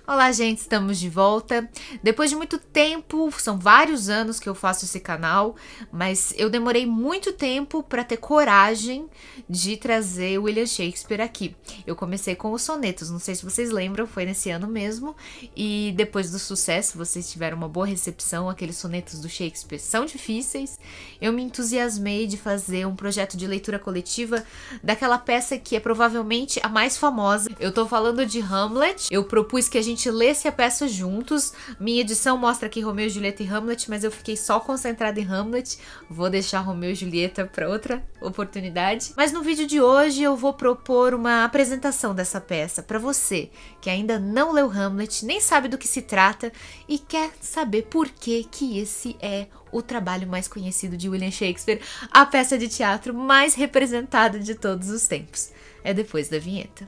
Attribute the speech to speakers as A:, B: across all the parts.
A: Olá, gente, estamos de volta. Depois de muito tempo, são vários anos que eu faço esse canal, mas eu demorei muito tempo para ter coragem de trazer William Shakespeare aqui. Eu comecei com os sonetos, não sei se vocês lembram, foi nesse ano mesmo, e depois do sucesso, vocês tiveram uma boa recepção, aqueles sonetos do Shakespeare são difíceis. Eu me entusiasmei de fazer um projeto de leitura coletiva daquela peça que é provavelmente a mais famosa. Eu tô falando de Hamlet. Eu propus que a gente lesse a peça juntos. Minha edição mostra aqui Romeu e Julieta e Hamlet, mas eu fiquei só concentrada em Hamlet. Vou deixar Romeu e Julieta para outra oportunidade. Mas no vídeo de hoje eu vou propor uma apresentação dessa peça para você que ainda não leu Hamlet, nem sabe do que se trata e quer saber por que esse é o trabalho mais conhecido de William Shakespeare, a peça de teatro mais representada de todos os tempos. É depois da vinheta.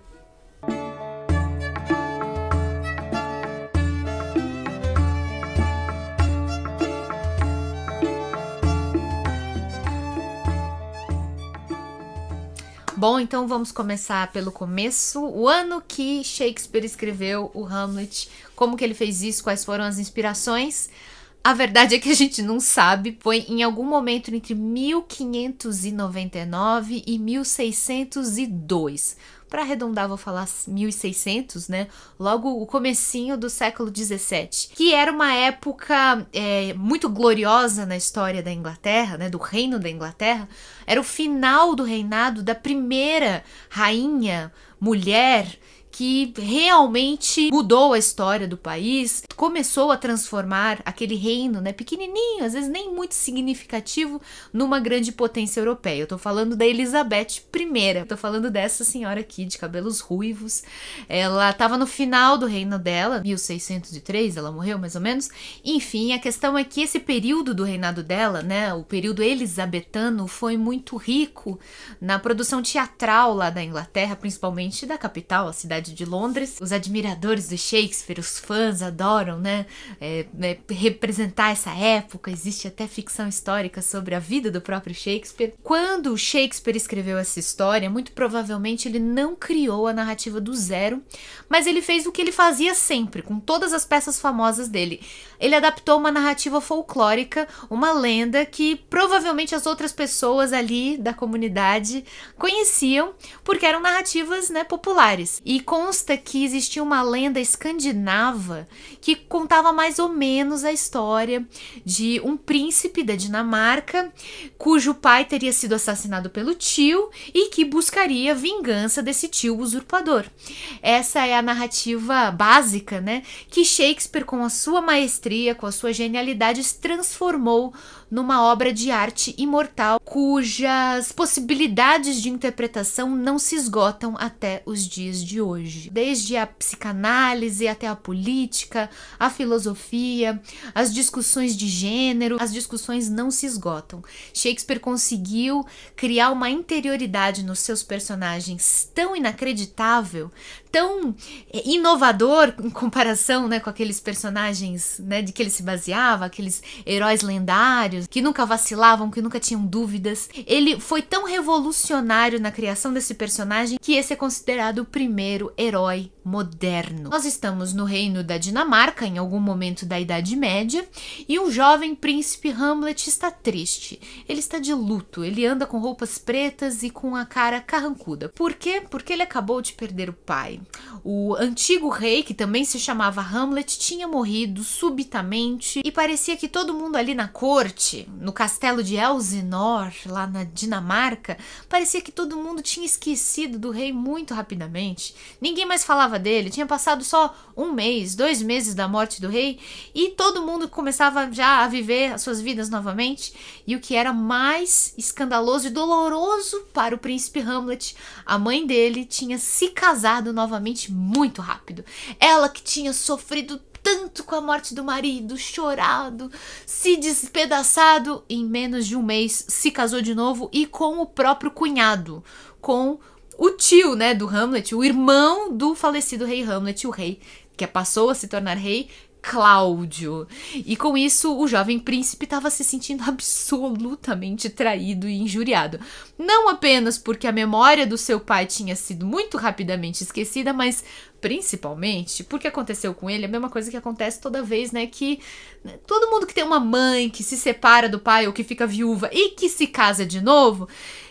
A: Bom, então vamos começar pelo começo. O ano que Shakespeare escreveu o Hamlet, como que ele fez isso, quais foram as inspirações. A verdade é que a gente não sabe, foi em algum momento entre 1599 e 1602. Para arredondar, vou falar 1600, né? Logo o comecinho do século 17, que era uma época muito gloriosa na história da Inglaterra, né? Do reino da Inglaterra. Era o final do reinado da primeira rainha mulher que realmente mudou a história do país, começou a transformar aquele reino, né, pequenininho, às vezes nem muito significativo, numa grande potência europeia. Eu tô falando da Elizabeth I, eu tô falando dessa senhora aqui, de cabelos ruivos. Ela tava no final do reino dela, 1603, ela morreu mais ou menos. Enfim, a questão é que esse período do reinado dela, né, o período elisabetano, foi muito rico na produção teatral lá da Inglaterra, principalmente da capital, a cidade de Londres. Os admiradores do Shakespeare, os fãs adoram, né, representar essa época. Existe até ficção histórica sobre a vida do próprio Shakespeare. Quando Shakespeare escreveu essa história, muito provavelmente ele não criou a narrativa do zero, mas ele fez o que ele fazia sempre, com todas as peças famosas dele. Ele adaptou uma narrativa folclórica, uma lenda que provavelmente as outras pessoas ali da comunidade conheciam, porque eram narrativas, né, populares. E consta que existia uma lenda escandinava que contava mais ou menos a história de um príncipe da Dinamarca cujo pai teria sido assassinado pelo tio e que buscaria vingança desse tio usurpador. Essa é a narrativa básica, né, que Shakespeare, com a sua maestria, com a sua genialidade, transformou numa obra de arte imortal cujas possibilidades de interpretação não se esgotam até os dias de hoje. Desde a psicanálise até a política, a filosofia, as discussões de gênero, as discussões não se esgotam. Shakespeare conseguiu criar uma interioridade nos seus personagens tão inacreditável, tão inovador em comparação, né, com aqueles personagens, né, de que ele se baseava, aqueles heróis lendários que nunca vacilavam, que nunca tinham dúvidas. Ele foi tão revolucionário na criação desse personagem que esse é considerado o primeiro herói moderno. Nós estamos no reino da Dinamarca, em algum momento da Idade Média, e um jovem príncipe Hamlet está triste. Ele está de luto, ele anda com roupas pretas e com a cara carrancuda. Por quê? Porque ele acabou de perder o pai. O antigo rei, que também se chamava Hamlet, tinha morrido subitamente e parecia que todo mundo ali na corte, no castelo de Elsinore, lá na Dinamarca, parecia que todo mundo tinha esquecido do rei muito rapidamente. Ninguém mais falava dele, tinha passado só 1 mês, 2 meses da morte do rei e todo mundo começava já a viver as suas vidas novamente. E o que era mais escandaloso e doloroso para o príncipe Hamlet, a mãe dele tinha se casado novamente muito rápido. Ela que tinha sofrido tanto com a morte do marido, chorado, se despedaçado, em menos de 1 mês se casou de novo e com o próprio cunhado, com o tio, né, do Hamlet, o irmão do falecido rei Hamlet, o rei que passou a se tornar rei, Cláudio. E com isso, o jovem príncipe estava se sentindo absolutamente traído e injuriado. Não apenas porque a memória do seu pai tinha sido muito rapidamente esquecida, mas principalmente porque aconteceu com ele a mesma coisa que acontece toda vez, né? Que todo mundo que tem uma mãe que se separa do pai ou que fica viúva e que se casa de novo,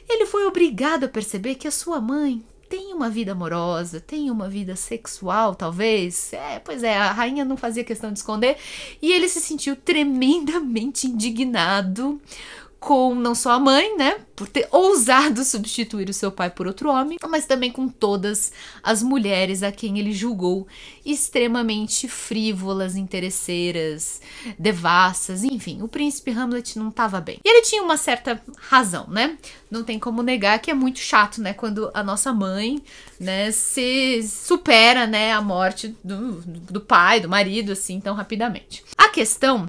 A: ele foi obrigado a perceber que a sua mãe tem uma vida amorosa, tem uma vida sexual, talvez. Pois é, a rainha não fazia questão de esconder. E ele se sentiu tremendamente indignado com não só a mãe, né, por ter ousado substituir o seu pai por outro homem, mas também com todas as mulheres a quem ele julgou extremamente frívolas, interesseiras, devassas, enfim, o príncipe Hamlet não estava bem. E ele tinha uma certa razão, né? Não tem como negar que é muito chato, né, quando a nossa mãe, né, se supera, né, a morte do pai, do marido, assim, tão rapidamente. A questão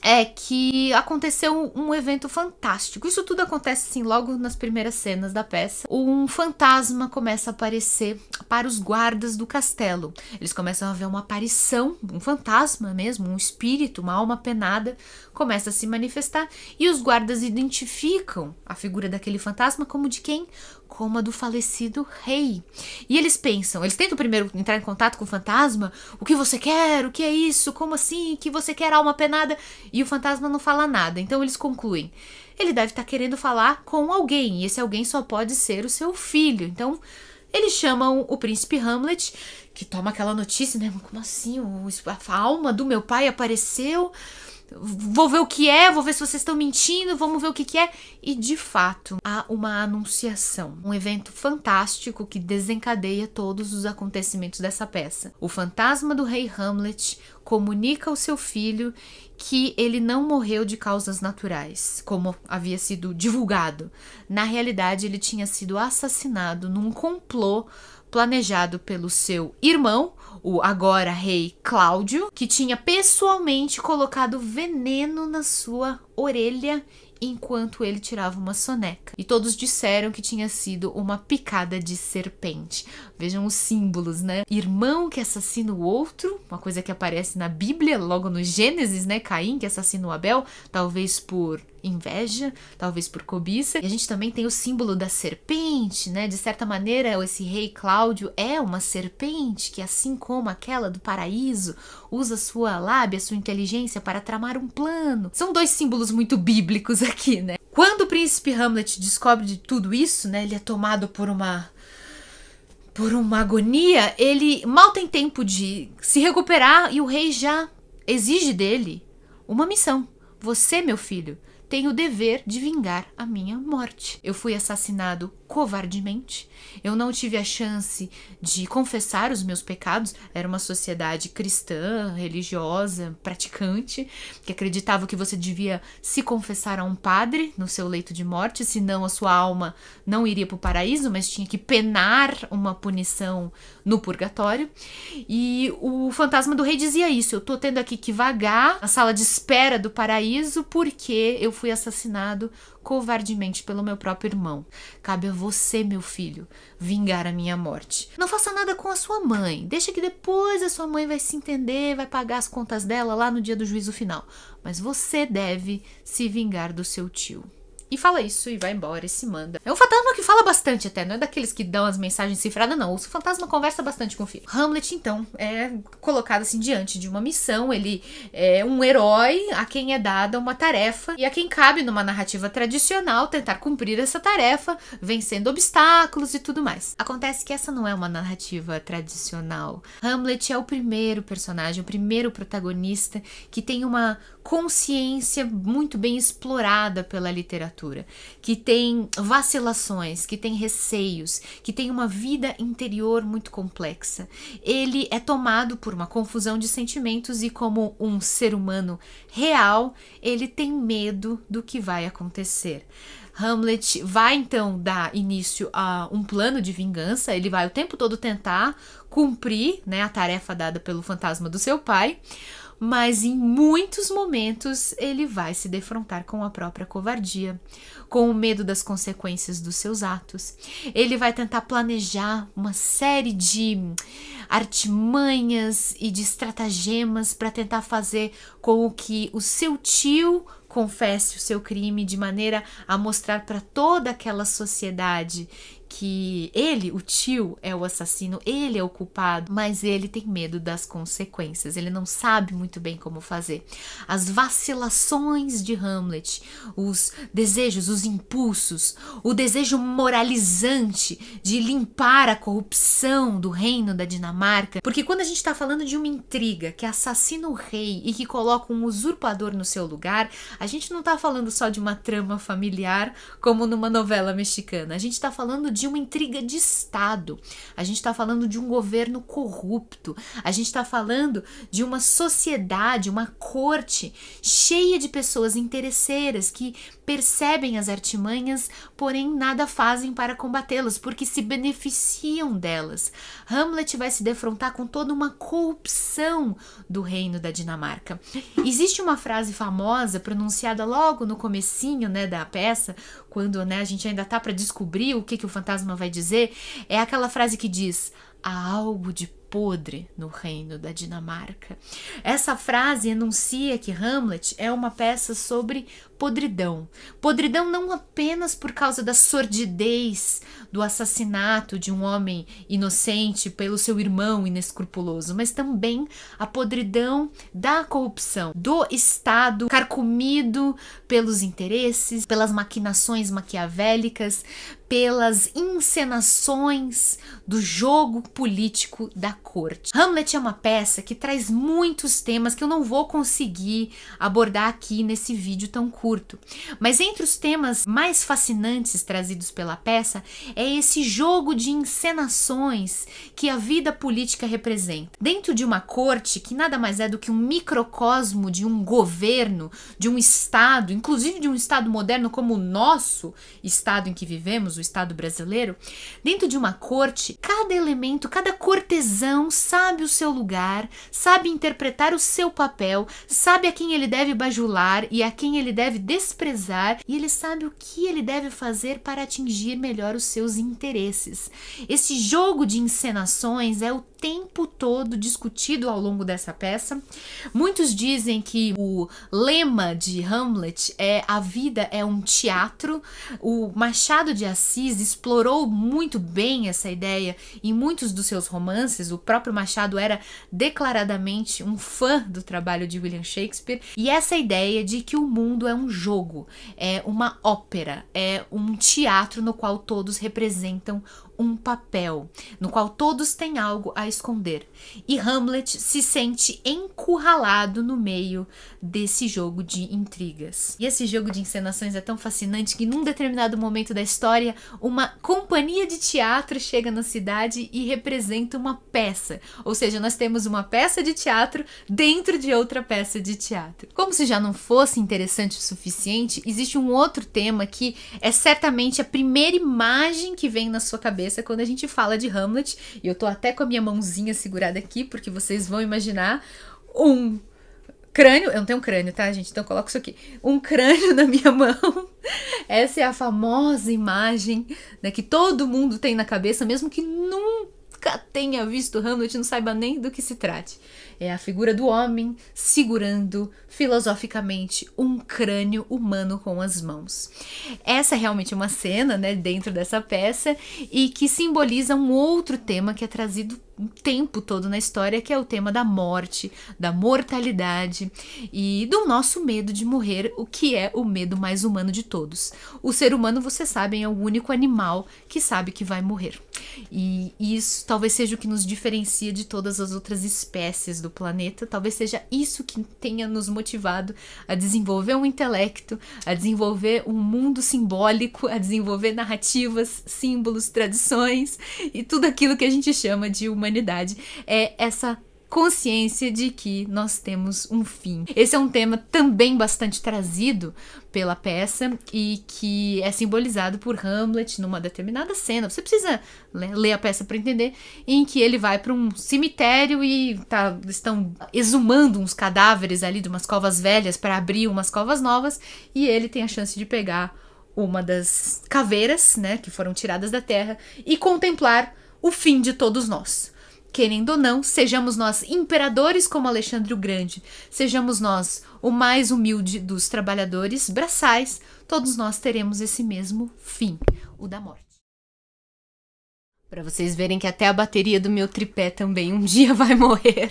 A: é que aconteceu um evento fantástico. Isso tudo acontece assim logo nas primeiras cenas da peça. Um fantasma começa a aparecer para os guardas do castelo. Eles começam a ver uma aparição, um fantasma mesmo, um espírito, uma alma penada, começa a se manifestar e os guardas identificam a figura daquele fantasma como de quem? Como a do falecido rei. E eles pensam, eles tentam primeiro entrar em contato com o fantasma. O que você quer? O que é isso? Como assim? Que você quer, alma penada? E o fantasma não fala nada. Então eles concluem, ele deve estar querendo falar com alguém. E esse alguém só pode ser o seu filho. Então eles chamam o príncipe Hamlet, que toma aquela notícia, né? Como assim? A alma do meu pai apareceu? Vou ver o que é, vou ver se vocês estão mentindo, vamos ver o que é. E de fato, há uma anunciação, um evento fantástico que desencadeia todos os acontecimentos dessa peça. O fantasma do rei Hamlet comunica ao seu filho que ele não morreu de causas naturais, como havia sido divulgado. Na realidade, ele tinha sido assassinado num complô planejado pelo seu irmão, o agora rei Cláudio, que tinha pessoalmente colocado veneno na sua orelha enquanto ele tirava uma soneca. E todos disseram que tinha sido uma picada de serpente. Vejam os símbolos, né? Irmão que assassina o outro, uma coisa que aparece na Bíblia, logo no Gênesis, né? Caim que assassina o Abel, talvez por inveja, talvez por cobiça. E a gente também tem o símbolo da serpente, né? De certa maneira, esse rei Cláudio é uma serpente que, assim como aquela do paraíso, usa sua lábia, sua inteligência para tramar um plano. São dois símbolos muito bíblicos aqui, né? Quando o príncipe Hamlet descobre de tudo isso, né? Ele é tomado por uma agonia, ele mal tem tempo de se recuperar e o rei já exige dele uma missão. Você, meu filho, tem o dever de vingar a minha morte. Eu fui assassinado covardemente. Eu não tive a chance de confessar os meus pecados. Era uma sociedade cristã, religiosa, praticante, que acreditava que você devia se confessar a um padre no seu leito de morte, senão a sua alma não iria para o paraíso, mas tinha que penar uma punição no purgatório. E o fantasma do rei dizia isso: eu tô tendo aqui que vagar na sala de espera do paraíso porque eu fui assassinado covardemente pelo meu próprio irmão. Cabe a você, meu filho, vingar a minha morte. Não faça nada com a sua mãe. Deixa que depois a sua mãe vai se entender, vai pagar as contas dela lá no dia do juízo final. Mas você deve se vingar do seu tio. E fala isso e vai embora e se manda. É um fantasma que fala bastante até, não é daqueles que dão as mensagens cifradas, não. O fantasma conversa bastante com o filho. Hamlet, então, é colocado assim diante de uma missão. Ele é um herói a quem é dada uma tarefa e a quem cabe numa narrativa tradicional tentar cumprir essa tarefa, vencendo obstáculos e tudo mais. Acontece que essa não é uma narrativa tradicional. Hamlet é o primeiro personagem, o primeiro protagonista que tem uma consciência muito bem explorada pela literatura, que tem vacilações, que tem receios, que tem uma vida interior muito complexa. Ele é tomado por uma confusão de sentimentos e, como um ser humano real, ele tem medo do que vai acontecer. Hamlet vai então dar início a um plano de vingança. Ele vai o tempo todo tentar cumprir, né, a tarefa dada pelo fantasma do seu pai. mas em muitos momentos ele vai se defrontar com a própria covardia, com o medo das consequências dos seus atos. Ele vai tentar planejar uma série de artimanhas e de estratagemas para tentar fazer com que o seu tio confesse o seu crime, de maneira a mostrar para toda aquela sociedade que ele, o tio, é o assassino, ele é o culpado, mas ele tem medo das consequências, ele não sabe muito bem como fazer. As vacilações de Hamlet, os desejos, os impulsos, o desejo moralizante de limpar a corrupção do reino da Dinamarca, porque quando a gente está falando de uma intriga que assassina o rei e que coloca um usurpador no seu lugar, a gente não está falando só de uma trama familiar como numa novela mexicana, a gente está falando de uma intriga de Estado, a gente está falando de um governo corrupto, a gente está falando de uma sociedade, uma corte cheia de pessoas interesseiras que percebem as artimanhas, porém nada fazem para combatê-las, porque se beneficiam delas. Hamlet vai se defrontar com toda uma corrupção do reino da Dinamarca. Existe uma frase famosa pronunciada logo no comecinho, da peça, quando a gente ainda tá para descobrir o que o fantasma vai dizer, é aquela frase que diz: há algo de podre no reino da Dinamarca. Essa frase enuncia que Hamlet é uma peça sobre podridão. Podridão não apenas por causa da sordidez do assassinato de um homem inocente pelo seu irmão inescrupuloso, mas também a podridão da corrupção, do Estado carcomido pelos interesses, pelas maquinações maquiavélicas, pelas encenações do jogo político da corte. Hamlet é uma peça que traz muitos temas que eu não vou conseguir abordar aqui nesse vídeo tão curto. Mas entre os temas mais fascinantes trazidos pela peça é esse jogo de encenações que a vida política representa. Dentro de uma corte que nada mais é do que um microcosmo de um governo, de um Estado, inclusive de um Estado moderno como o nosso Estado em que vivemos, o Estado brasileiro, dentro de uma corte, cada elemento, cada cortesão sabe o seu lugar, sabe interpretar o seu papel, sabe a quem ele deve bajular e a quem ele deve desprezar, e ele sabe o que ele deve fazer para atingir melhor os seus interesses. Esse jogo de encenações é o tempo todo discutido ao longo dessa peça. Muitos dizem que o lema de Hamlet é: a vida é um teatro. O Machado de Assis explorou muito bem essa ideia em muitos dos seus romances. O próprio Machado era declaradamente um fã do trabalho de William Shakespeare, e essa ideia de que o mundo é um jogo, é uma ópera, é um teatro no qual todos representam um papel, no qual todos têm algo a esconder. E Hamlet se sente encurralado no meio desse jogo de intrigas. E esse jogo de encenações é tão fascinante que num determinado momento da história, uma companhia de teatro chega na cidade e representa uma peça. Ou seja, nós temos uma peça de teatro dentro de outra peça de teatro. Como se já não fosse interessante o suficiente, existe um outro tema que é certamente a primeira imagem que vem na sua cabeça quando a gente fala de Hamlet, e eu tô até com a minha mãozinha segurada aqui, porque vocês vão imaginar um crânio, eu não tenho um crânio, tá, gente? Então eu coloco isso aqui, um crânio na minha mão. Essa é a famosa imagem, que todo mundo tem na cabeça, mesmo que nunca tenha visto Hamlet, não saiba nem do que se trate. É a figura do homem segurando filosoficamente um crânio humano com as mãos. Essa é realmente uma cena, dentro dessa peça, e que simboliza um outro tema que é trazido o tempo todo na história, que é o tema da morte, da mortalidade e do nosso medo de morrer, o que é o medo mais humano de todos. O ser humano, vocês sabem, é o único animal que sabe que vai morrer. E isso talvez seja o que nos diferencia de todas as outras espécies do planeta, talvez seja isso que tenha nos motivado a desenvolver um intelecto, a desenvolver um mundo simbólico, a desenvolver narrativas, símbolos, tradições e tudo aquilo que a gente chama de humanidade. É essa consciência de que nós temos um fim. Esse é um tema também bastante trazido pela peça e que é simbolizado por Hamlet numa determinada cena. Você precisa ler a peça para entender, em que ele vai para um cemitério e estão exumando uns cadáveres ali de umas covas velhas para abrir umas covas novas, e ele tem a chance de pegar uma das caveiras, né, que foram tiradas da terra e contemplar o fim de todos nós. Querendo ou não, sejamos nós imperadores como Alexandre o Grande, sejamos nós o mais humilde dos trabalhadores braçais, todos nós teremos esse mesmo fim, o da morte. Pra vocês verem que até a bateria do meu tripé também um dia vai morrer.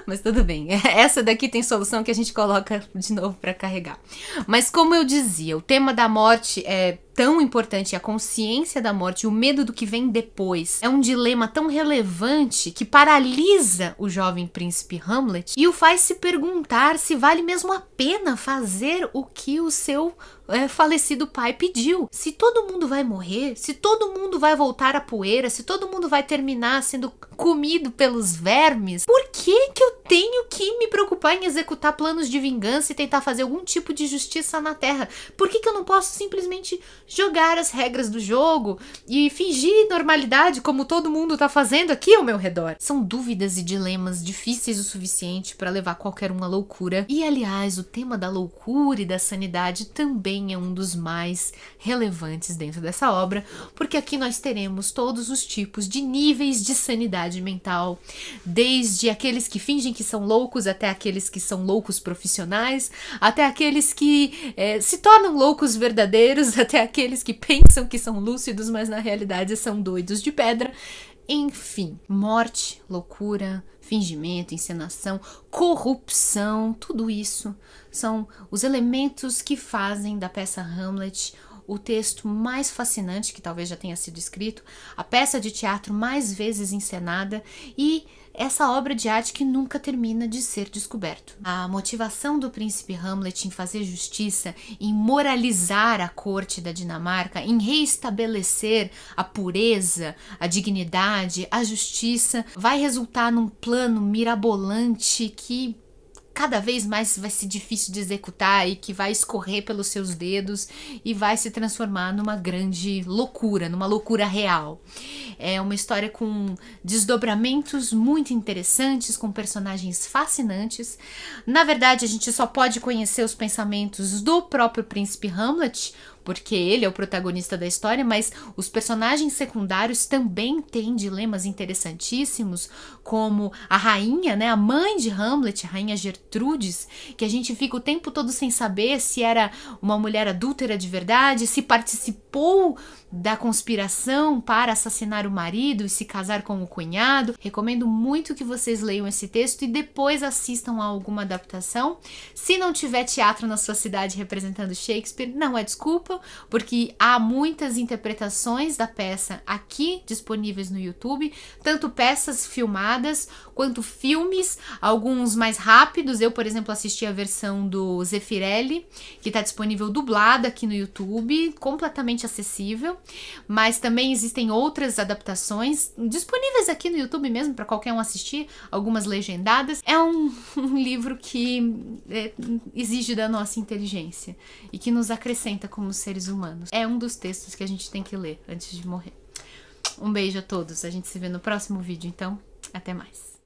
A: Mas tudo bem. Essa daqui tem solução que a gente coloca de novo pra carregar. Mas como eu dizia, o tema da morte é tão importante, a consciência da morte, o medo do que vem depois, é um dilema tão relevante que paralisa o jovem príncipe Hamlet e o faz se perguntar se vale mesmo a pena fazer o que o seu falecido pai pediu. Se todo mundo vai morrer, se todo mundo vai voltar à poeira, se todo mundo vai terminar sendo comido pelos vermes, por que que eu tenho que me preocupar em executar planos de vingança e tentar fazer algum tipo de justiça na Terra? Por que que eu não posso simplesmente jogar as regras do jogo e fingir normalidade como todo mundo tá fazendo aqui ao meu redor? São dúvidas e dilemas difíceis o suficiente para levar qualquer um à loucura. E aliás, o tema da loucura e da sanidade também é um dos mais relevantes dentro dessa obra, porque aqui nós teremos todos os tipos de níveis de sanidade mental, desde aqueles que fingem que são loucos, até aqueles que são loucos profissionais, até aqueles que se tornam loucos verdadeiros, até aqueles que pensam que são lúcidos, mas na realidade são doidos de pedra. Enfim, morte, loucura, fingimento, encenação, corrupção, tudo isso são os elementos que fazem da peça Hamlet o texto mais fascinante que talvez já tenha sido escrito, a peça de teatro mais vezes encenada e essa obra de arte que nunca termina de ser descoberto. A motivação do príncipe Hamlet em fazer justiça, em moralizar a corte da Dinamarca, em reestabelecer a pureza, a dignidade, a justiça, vai resultar num plano mirabolante que cada vez mais vai ser difícil de executar e que vai escorrer pelos seus dedos e vai se transformar numa grande loucura, numa loucura real. É uma história com desdobramentos muito interessantes, com personagens fascinantes. Na verdade, a gente só pode conhecer os pensamentos do próprio príncipe Hamlet, porque ele é o protagonista da história, mas os personagens secundários também têm dilemas interessantíssimos, como a rainha, né, a mãe de Hamlet, a rainha Gertrudes, que a gente fica o tempo todo sem saber se era uma mulher adúltera de verdade, se participou da conspiração para assassinar o marido e se casar com o cunhado. Recomendo muito que vocês leiam esse texto e depois assistam a alguma adaptação. Se não tiver teatro na sua cidade representando Shakespeare, não é desculpa, porque há muitas interpretações da peça aqui disponíveis no YouTube, tanto peças filmadas quanto filmes, alguns mais rápidos. Eu, por exemplo, assisti a versão do Zeffirelli, que está disponível dublada aqui no YouTube, completamente acessível, mas também existem outras adaptações disponíveis aqui no YouTube mesmo, para qualquer um assistir, algumas legendadas. É um livro que exige da nossa inteligência e que nos acrescenta como seres humanos. É um dos textos que a gente tem que ler antes de morrer. Um beijo a todos, a gente se vê no próximo vídeo, então até mais.